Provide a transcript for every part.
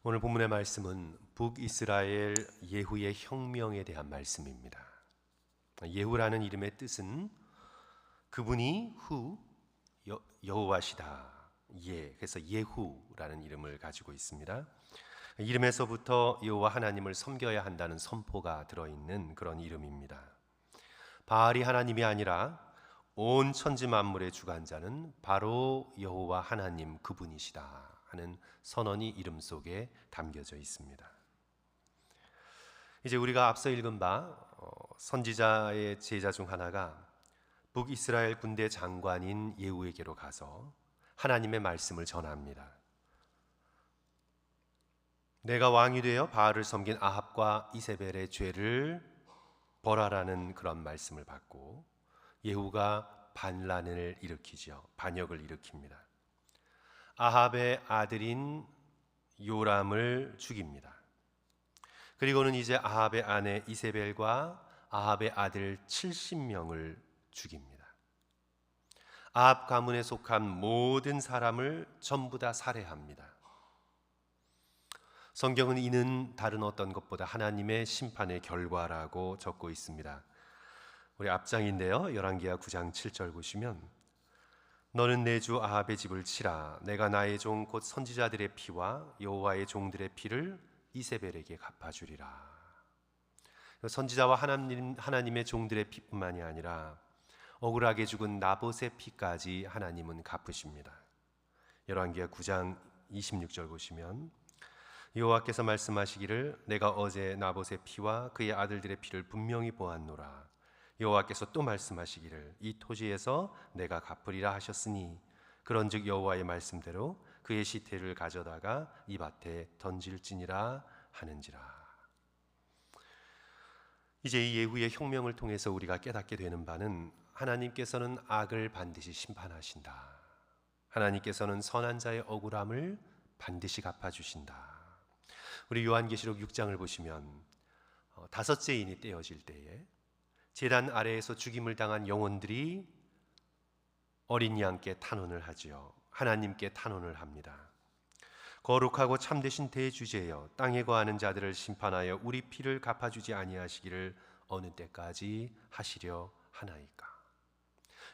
오늘 본문의 말씀은 북이스라엘 예후의 혁명에 대한 말씀입니다. 예후라는 이름의 뜻은 그분이 후 여호와시다. 그래서 예후라는 이름을 가지고 있습니다. 이름에서부터 여호와 하나님을 섬겨야 한다는 선포가 들어있는 그런 이름입니다. 바알이 하나님이 아니라 온 천지 만물의 주관자는 바로 여호와 하나님 그분이시다 하는 선언이 이름 속에 담겨져 있습니다. 이제 우리가 앞서 읽은 바 선지자의 제자 중 하나가 북이스라엘 군대 장관인 예후에게로 가서 하나님의 말씀을 전합니다. 내가 왕이 되어 바알을 섬긴 아합과 이세벨의 죄를 벌하라는 그런 말씀을 받고 예후가 반란을 일으키죠. 반역을 일으킵니다. 아합의 아들인 요람을 죽입니다. 그리고는 이제 아합의 아내 이세벨과 아합의 아들 70명을 죽입니다. 아합 가문에 속한 모든 사람을 전부 다 살해합니다. 성경은 이는 다른 어떤 것보다 하나님의 심판의 결과라고 적고 있습니다. 우리 앞장인데요, 열왕기하 9장 7절 보시면 너는 내 주 아합의 집을 치라. 내가 나의 종 곧 선지자들의 피와 여호와의 종들의 피를 이세벨에게 갚아주리라. 선지자와 하나님의 종들의 피뿐만이 아니라 억울하게 죽은 나봇의 피까지 하나님은 갚으십니다. 열왕기하 9장 26절 보시면 여호와께서 말씀하시기를 내가 어제 나봇의 피와 그의 아들들의 피를 분명히 보았노라. 여호와께서 또 말씀하시기를 이 토지에서 내가 갚으리라 하셨으니 그런즉 여호와의 말씀대로 그의 시체를 가져다가 이 밭에 던질지니라 하는지라. 이제 이 예후의 혁명을 통해서 우리가 깨닫게 되는 바는 하나님께서는 악을 반드시 심판하신다. 하나님께서는 선한 자의 억울함을 반드시 갚아주신다. 우리 요한계시록 6장을 보시면 다섯째 인이 떼어질 때에 제단 아래에서 죽임을 당한 영혼들이 어린 양께 탄원을 하지요. 하나님께 탄원을 합니다. 거룩하고 참되신 대주제여, 땅에 거하는 자들을 심판하여 우리 피를 갚아주지 아니하시기를 어느 때까지 하시려 하나이까.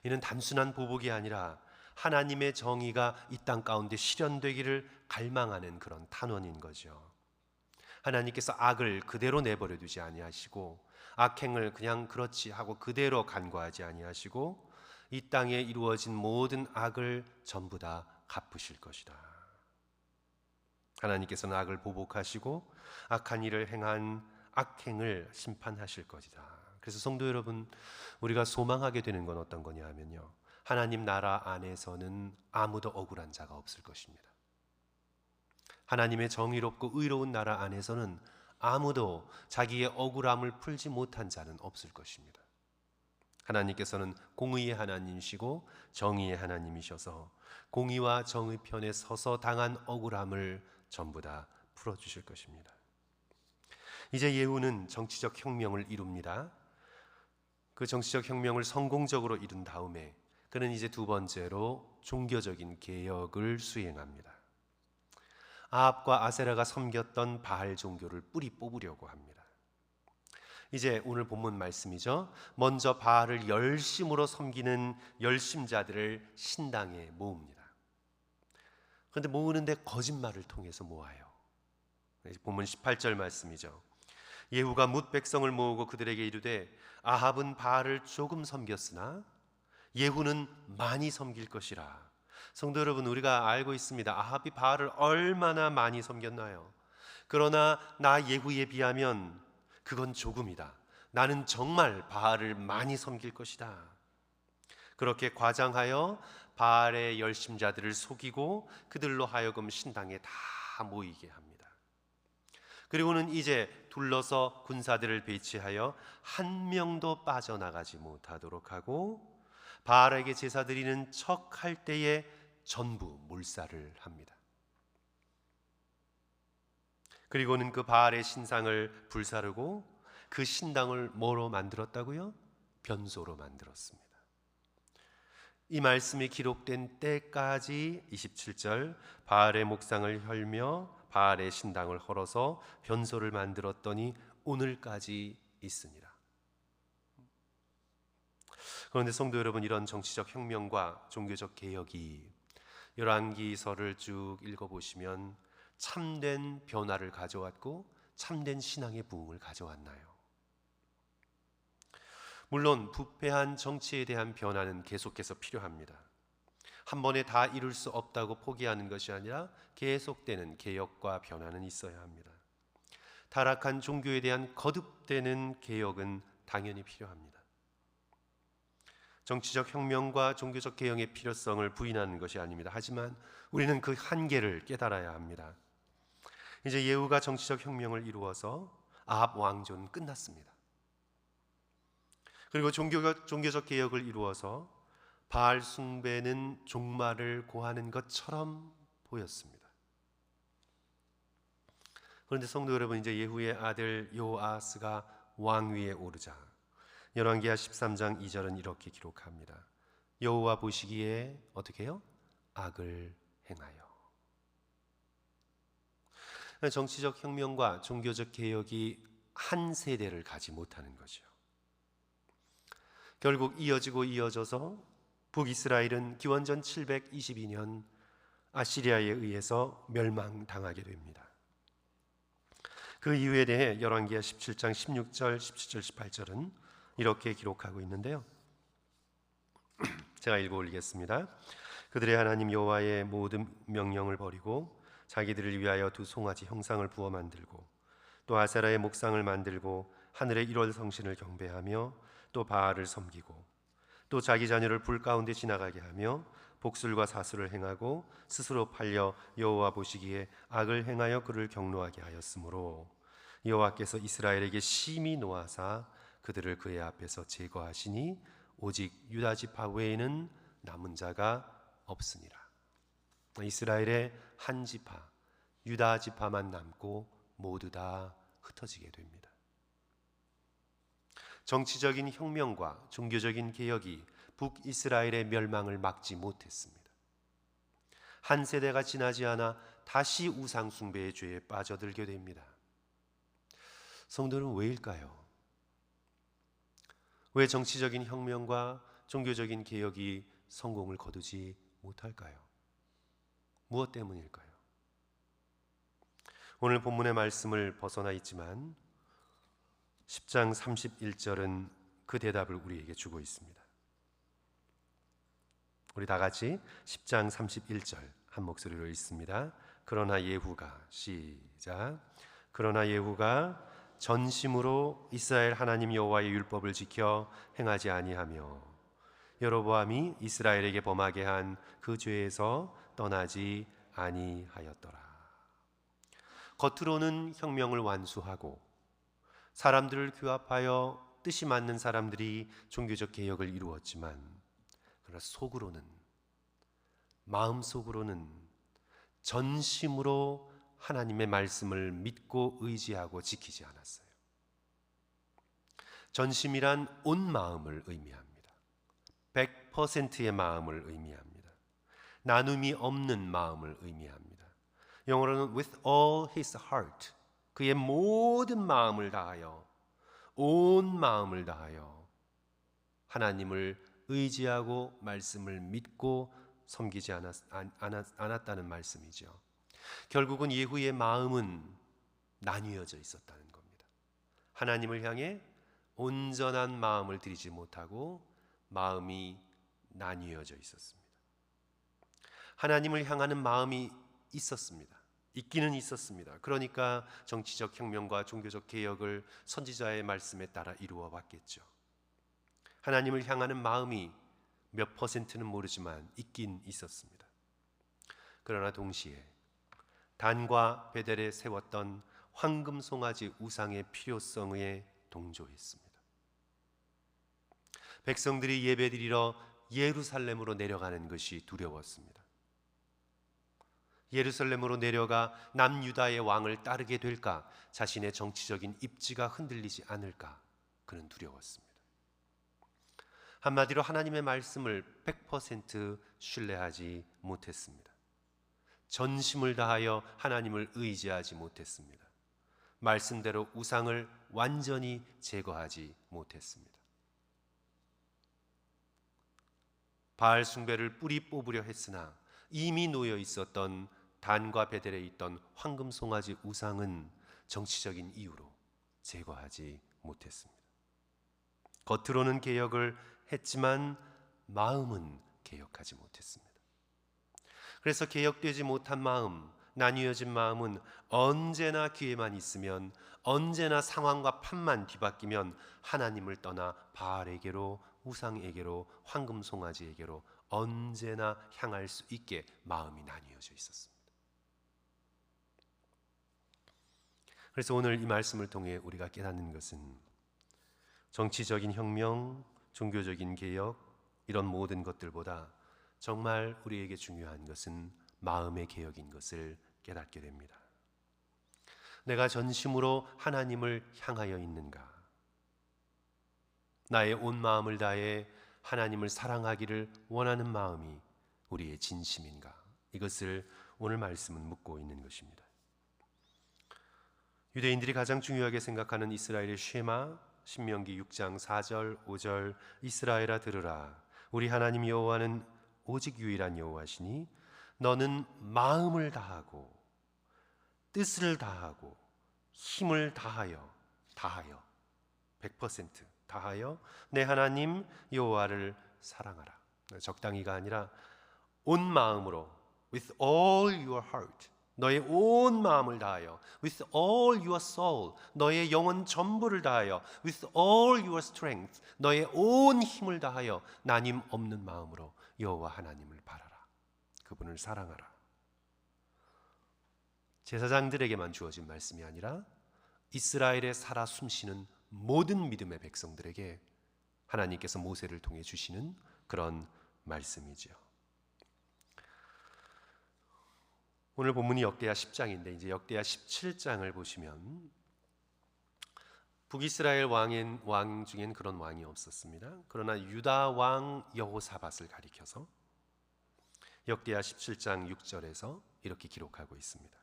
이는 단순한 보복이 아니라 하나님의 정의가 이 땅 가운데 실현되기를 갈망하는 그런 탄원인 거죠. 하나님께서 악을 그대로 내버려 두지 아니하시고 악행을 그냥 그렇지 하고 그대로 간과하지 아니하시고 이 땅에 이루어진 모든 악을 전부 다 갚으실 것이다. 하나님께서는 악을 보복하시고 악한 일을 행한 악행을 심판하실 것이다. 그래서 성도 여러분, 우리가 소망하게 되는 건 어떤 거냐 하면요, 하나님 나라 안에서는 아무도 억울한 자가 없을 것입니다. 하나님의 정의롭고 의로운 나라 안에서는 아무도 자기의 억울함을 풀지 못한 자는 없을 것입니다. 하나님께서는 공의의 하나님이시고 정의의 하나님이셔서 공의와 정의 편에 서서 당한 억울함을 전부 다 풀어주실 것입니다. 이제 예후는 정치적 혁명을 이룹니다. 그 정치적 혁명을 성공적으로 이룬 다음에 그는 이제 두 번째로 종교적인 개혁을 수행합니다. 아합과 아세라가 섬겼던 바알 종교를 뿌리 뽑으려고 합니다. 이제 오늘 본문 말씀이죠. 먼저 바알을 열심으로 섬기는 열심자들을 신당에 모읍니다. 그런데 모으는데 거짓말을 통해서 모아요. 본문 18절 말씀이죠. 예후가 뭇 백성을 모으고 그들에게 이르되 아합은 바알을 조금 섬겼으나 예후는 많이 섬길 것이라. 성도 여러분, 우리가 알고 있습니다. 아합이 바알을 얼마나 많이 섬겼나요? 그러나 나 예후에 비하면 그건 조금이다. 나는 정말 바알을 많이 섬길 것이다. 그렇게 과장하여 바알의 열심자들을 속이고 그들로 하여금 신당에 다 모이게 합니다. 그리고는 이제 둘러서 군사들을 배치하여 한 명도 빠져나가지 못하도록 하고 바알에게 제사 드리는 척 할 때에 전부 몰살을 합니다. 그리고는 그 바알의 신상을 불사르고 그 신당을 뭐로 만들었다고요? 변소로 만들었습니다. 이 말씀이 기록된 때까지 27절 바알의 목상을 헐며 바알의 신당을 헐어서 변소를 만들었더니 오늘까지 있으니라. 그런데 성도 여러분, 이런 정치적 혁명과 종교적 개혁이 열왕기서를 쭉 읽어보시면 참된 변화를 가져왔고 참된 신앙의 부흥을 가져왔나요? 물론 부패한 정치에 대한 변화는 계속해서 필요합니다. 한 번에 다 이룰 수 없다고 포기하는 것이 아니라 계속되는 개혁과 변화는 있어야 합니다. 타락한 종교에 대한 거듭되는 개혁은 당연히 필요합니다. 정치적 혁명과 종교적 개혁의 필요성을 부인하는 것이 아닙니다. 하지만 우리는 그 한계를 깨달아야 합니다. 이제 예후가 정치적 혁명을 이루어서 아합 왕조는 끝났습니다. 그리고 종교적 개혁을 이루어서 바알 숭배는 종말을 고하는 것처럼 보였습니다. 그런데 성도 여러분, 이제 예후의 아들 요아스가 왕위에 오르자 열왕기하 13장 2절은 이렇게 기록합니다. 여호와 보시기에 어떻게 해요? 악을 행하여. 정치적 혁명과 종교적 개혁이 한 세대를 가지 못하는 거죠. 결국 이어져서 북이스라엘은 기원전 722년 아시리아에 의해서 멸망당하게 됩니다. 그 이유에 대해 열왕기하 17장 16절, 17절, 18절은 이렇게 기록하고 있는데요. 제가 읽어 올리겠습니다. 그들의 하나님 여호와의 모든 명령을 버리고 자기들을 위하여 두 송아지 형상을 부어 만들고 또 아세라의 목상을 만들고 하늘의 1월 성신을 경배하며 또 바알을 섬기고 또 자기 자녀를 불 가운데 지나가게 하며 복술과 사술을 행하고 스스로 팔려 여호와 보시기에 악을 행하여 그를 경노하게 하였으므로 여호와께서 이스라엘에게 심히 노하사 그들을 그의 앞에서 제거하시니 오직 유다 지파 외에는 남은 자가 없으니라. 이스라엘의 한 지파, 유다 지파만 남고 모두 다 흩어지게 됩니다. 정치적인 혁명과 종교적인 개혁이 북이스라엘의 멸망을 막지 못했습니다. 한 세대가 지나지 않아 다시 우상 숭배의 죄에 빠져들게 됩니다. 성도는 왜일까요? 왜 정치적인 혁명과 종교적인 개혁이 성공을 거두지 못할까요? 무엇 때문일까요? 오늘 본문의 말씀을 벗어나 있지만 10장 31절은 그 대답을 우리에게 주고 있습니다. 우리 다 같이 10장 31절 한 목소리로 읽습니다. 그러나 예후가, 시작. 그러나 예후가 전심으로 이스라엘 하나님 여호와의 율법을 지켜 행하지 아니하며 여로보암이 이스라엘에게 범하게 한 그 죄에서 떠나지 아니하였더라. 겉으로는 혁명을 완수하고 사람들을 규합하여 뜻이 맞는 사람들이 종교적 개혁을 이루었지만 그러나 속으로는, 마음속으로는 전심으로 하나님의 말씀을 믿고 의지하고 지키지 않았어요. 전심이란 온 마음을 의미합니다. 100%의 마음을 의미합니다. 나눔이 없는 마음을 의미합니다. 영어로는 with all his heart, 그의 모든 마음을 다하여, 온 마음을 다하여 하나님을 의지하고 말씀을 믿고 섬기지 않았다는 말씀이죠. 결국은 예후의 마음은 나뉘어져 있었다는 겁니다. 하나님을 향해 온전한 마음을 드리지 못하고 마음이 나뉘어져 있었습니다. 하나님을 향하는 마음이 있었습니다. 있기는 있었습니다. 그러니까 정치적 혁명과 종교적 개혁을 선지자의 말씀에 따라 이루어 왔겠죠. 하나님을 향하는 마음이 몇 퍼센트는 모르지만 있긴 있었습니다. 그러나 동시에 단과 베델에 세웠던 황금 송아지 우상의 필요성에 동조했습니다. 백성들이 예배드리러 예루살렘으로 내려가는 것이 두려웠습니다. 예루살렘으로 내려가 남유다의 왕을 따르게 될까, 자신의 정치적인 입지가 흔들리지 않을까, 그는 두려웠습니다. 한마디로 하나님의 말씀을 100% 신뢰하지 못했습니다. 전심을 다하여 하나님을 의지하지 못했습니다. 말씀대로 우상을 완전히 제거하지 못했습니다. 바알 숭배를 뿌리 뽑으려 했으나 이미 놓여 있었던 단과 베델에 있던 황금 송아지 우상은 정치적인 이유로 제거하지 못했습니다. 겉으로는 개혁을 했지만 마음은 개혁하지 못했습니다. 그래서 개혁되지 못한 마음, 나뉘어진 마음은 언제나 기회만 있으면, 언제나 상황과 판만 뒤바뀌면 하나님을 떠나 바알에게로, 우상에게로, 황금 송아지에게로 언제나 향할 수 있게 마음이 나뉘어져 있었습니다. 그래서 오늘 이 말씀을 통해 우리가 깨닫는 것은 정치적인 혁명, 종교적인 개혁, 이런 모든 것들보다 정말 우리에게 중요한 것은 마음의 개혁인 것을 깨닫게 됩니다. 내가 전심으로 하나님을 향하여 있는가? 나의 온 마음을 다해 하나님을 사랑하기를 원하는 마음이 우리의 진심인가? 이것을 오늘 말씀은 묻고 있는 것입니다. 유대인들이 가장 중요하게 생각하는 이스라엘의 쉐마, 신명기 6장 4절 5절 이스라엘아 들으라 우리 하나님 여호와는 오직 유일한 여호와시니 너는 마음을 다하고 뜻을 다하고 힘을 다하여 100% 다하여 내 하나님 여호와를 사랑하라. 적당히가 아니라 온 마음으로 with all your heart 너의 온 마음을 다하여 with all your soul 너의 영혼 전부를 다하여 with all your strength 너의 온 힘을 다하여 나님 없는 마음으로 여호와 하나님을 바라라. 그분을 사랑하라. 제사장들에게만 주어진 말씀이 아니라 이스라엘에 살아 숨쉬는 모든 믿음의 백성들에게 하나님께서 모세를 통해 주시는 그런 말씀이죠. 오늘 본문이 역대하 10장인데 이제 역대하 17장을 보시면 북이스라엘 왕 중엔 그런 왕이 없었습니다. 그러나 유다 왕 여호사밧을 가리켜서 역대하 17장 6절에서 이렇게 기록하고 있습니다.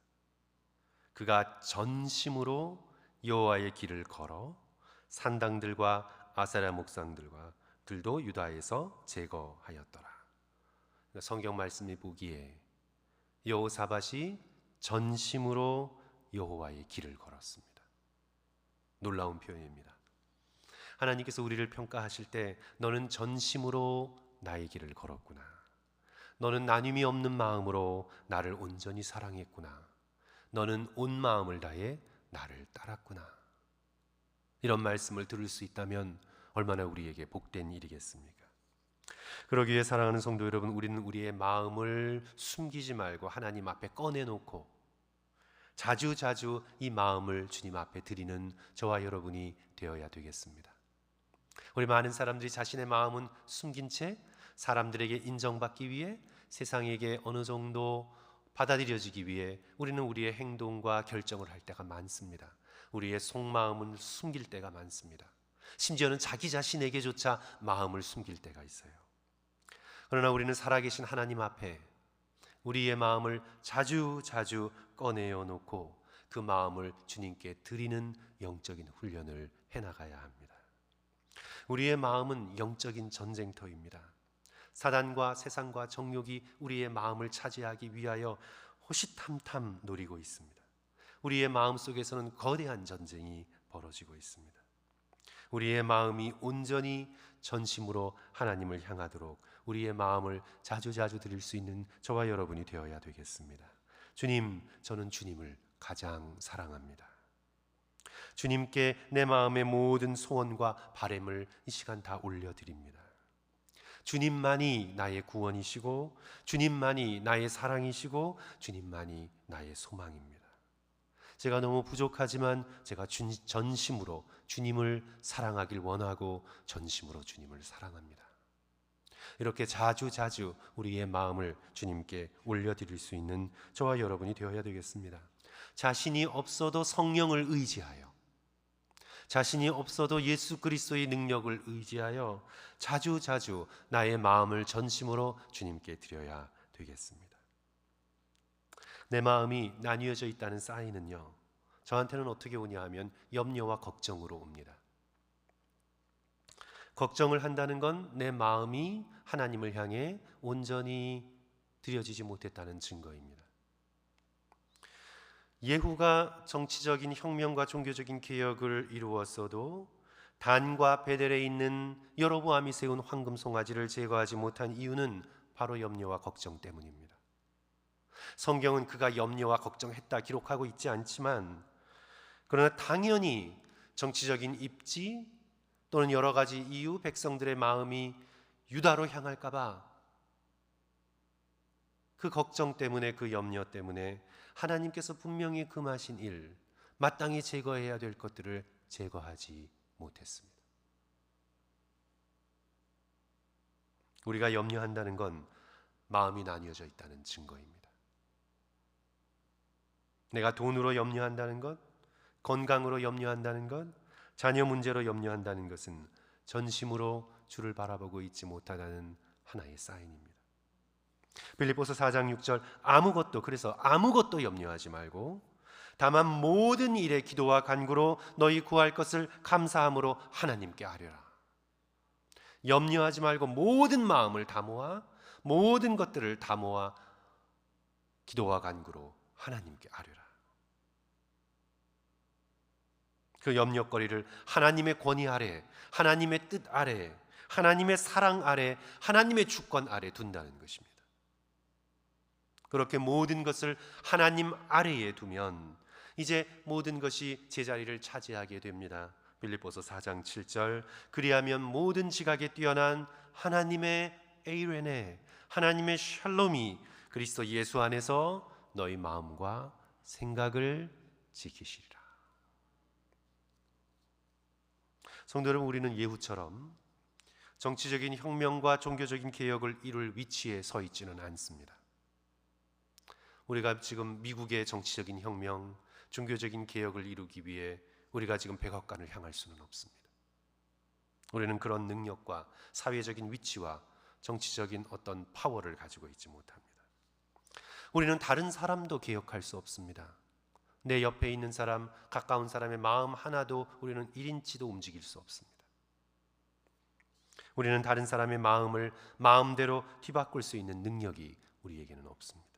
그가 전심으로 여호와의 길을 걸어 산당들과 아세라 목상들과 들도 유다에서 제거하였더라. 성경 말씀이 보기에 여호사밧이 전심으로 여호와의 길을 걸었습니다. 놀라운 표현입니다. 하나님께서 우리를 평가하실 때 너는 전심으로 나의 길을 걸었구나. 너는 나눔이 없는 마음으로 나를 온전히 사랑했구나. 너는 온 마음을 다해 나를 따랐구나. 이런 말씀을 들을 수 있다면 얼마나 우리에게 복된 일이겠습니까? 그러기 위해 사랑하는 성도 여러분, 우리는 우리의 마음을 숨기지 말고 하나님 앞에 꺼내놓고 자주자주 이 마음을 주님 앞에 드리는 저와 여러분이 되어야 되겠습니다. 우리 많은 사람들이 자신의 마음은 숨긴 채 사람들에게 인정받기 위해 세상에게 어느 정도 받아들여지기 위해 우리는 우리의 행동과 결정을 할 때가 많습니다. 우리의 속마음은 숨길 때가 많습니다. 심지어는 자기 자신에게조차 마음을 숨길 때가 있어요. 그러나 우리는 살아계신 하나님 앞에 우리의 마음을 자주자주 꺼내어 놓고 그 마음을 주님께 드리는 영적인 훈련을 해나가야 합니다. 우리의 마음은 영적인 전쟁터입니다. 사단과 세상과 정욕이 우리의 마음을 차지하기 위하여 호시탐탐 노리고 있습니다. 우리의 마음 속에서는 거대한 전쟁이 벌어지고 있습니다. 우리의 마음이 온전히 전심으로 하나님을 향하도록 우리의 마음을 자주자주 드릴 수 있는 저와 여러분이 되어야 되겠습니다. 주님, 저는 주님을 가장 사랑합니다. 주님께 내 마음의 모든 소원과 바램을 이 시간 다 올려드립니다. 주님만이 나의 구원이시고 주님만이 나의 사랑이시고 주님만이 나의 소망입니다. 제가 너무 부족하지만 제가 전심으로 주님을 사랑하길 원하고 전심으로 주님을 사랑합니다. 이렇게 자주자주 우리의 마음을 주님께 올려드릴 수 있는 저와 여러분이 되어야 되겠습니다. 자신이 없어도 성령을 의지하여, 자신이 없어도 예수 그리스도의 능력을 의지하여 자주자주 나의 마음을 전심으로 주님께 드려야 되겠습니다. 내 마음이 나뉘어져 있다는 사인은요, 저한테는 어떻게 오냐 하면 염려와 걱정으로 옵니다. 걱정을 한다는 건 내 마음이 하나님을 향해 온전히 드려지지 못했다는 증거입니다. 예후가 정치적인 혁명과 종교적인 개혁을 이루었어도 단과 베델에 있는 여로보암이 세운 황금 송아지를 제거하지 못한 이유는 바로 염려와 걱정 때문입니다. 성경은 그가 염려와 걱정했다 기록하고 있지 않지만, 그러나 당연히 정치적인 입지 또는 여러 가지 이유, 백성들의 마음이 유다로 향할까봐 그 걱정 때문에, 그 염려 때문에 하나님께서 분명히 금하신 일, 마땅히 제거해야 될 것들을 제거하지 못했습니다. 우리가 염려한다는 건 마음이 나뉘어져 있다는 증거입니다. 내가 돈으로 염려한다는 것, 건강으로 염려한다는 것, 자녀 문제로 염려한다는 것은 전심으로 주를 바라보고 있지 못하다는 하나의 사인입니다. 빌립보서 4장 6절, 그래서 아무것도 염려하지 말고 다만 모든 일에 기도와 간구로 너희 구할 것을 감사함으로 하나님께 아뢰라. 염려하지 말고 모든 마음을 다 모아, 모든 것들을 다 모아 기도와 간구로 하나님께 아뢰라. 그 염려거리를 하나님의 권위 아래, 하나님의 뜻 아래, 하나님의 사랑 아래, 하나님의 주권 아래 둔다는 것입니다. 그렇게 모든 것을 하나님 아래에 두면 이제 모든 것이 제자리를 차지하게 됩니다. 빌립보서 4장 7절, 그리하면 모든 지각에 뛰어난 하나님의 에이레네, 하나님의 샬롬이 그리스도 예수 안에서 너희 마음과 생각을 지키시리라. 성도 여러분, 우리는 예후처럼 정치적인 혁명과 종교적인 개혁을 이룰 위치에 서 있지는 않습니다. 우리가 지금 미국의 정치적인 혁명, 종교적인 개혁을 이루기 위해 우리가 지금 백악관을 향할 수는 없습니다. 우리는 그런 능력과 사회적인 위치와 정치적인 어떤 파워를 가지고 있지 못합니다. 우리는 다른 사람도 개혁할 수 없습니다. 내 옆에 있는 사람, 가까운 사람의 마음 하나도 우리는 1인치도 움직일 수 없습니다. 우리는 다른 사람의 마음을 마음대로 뒤바꿀 수 있는 능력이 우리에게는 없습니다.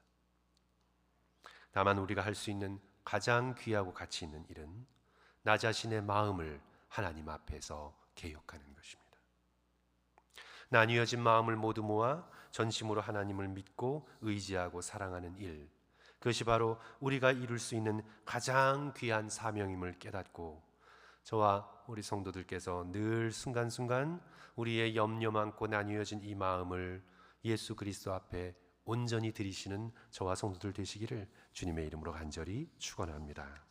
다만 우리가 할 수 있는 가장 귀하고 가치 있는 일은 나 자신의 마음을 하나님 앞에서 개혁하는 것입니다. 나뉘어진 마음을 모두 모아 전심으로 하나님을 믿고 의지하고 사랑하는 일, 그것이 바로 우리가 이룰 수 있는 가장 귀한 사명임을 깨닫고, 저와 우리 성도들께서 늘 순간순간 우리의 염려 많고 나뉘어진 이 마음을 예수 그리스도 앞에 온전히 드리시는 저와 성도들 되시기를 주님의 이름으로 간절히 축원합니다.